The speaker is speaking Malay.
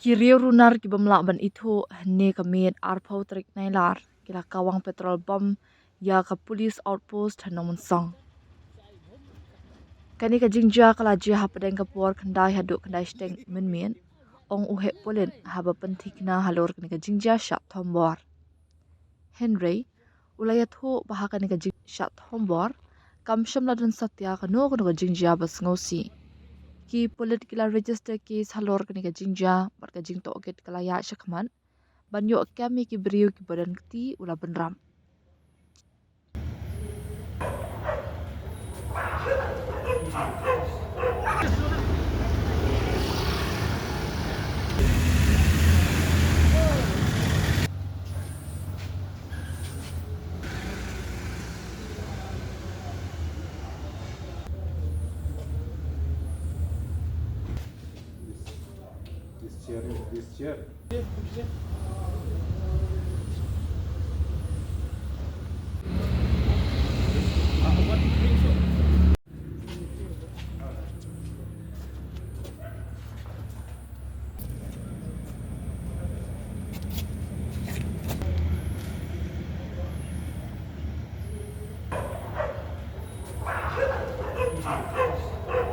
Kirio runar ki bamla ban itho ne kamit arpho trik nailar kila kawang petrol bom ya ka police outpost hanamun song. Kani ka jingja kala jia hapadeng ka por khandai haduk khandai steng min ong uhe polin haba penthikna halor kani ka jingja sha thombor. Henry ulaya tho baha kani ka jing sha thombor kamsham ladun satya kano kano ka jingja bas ngosi. Ki political register case halor kani ka jingja bar ka jing toget kala ya shakman banyo kami ki beriu ki badan kti ula benram. This chair.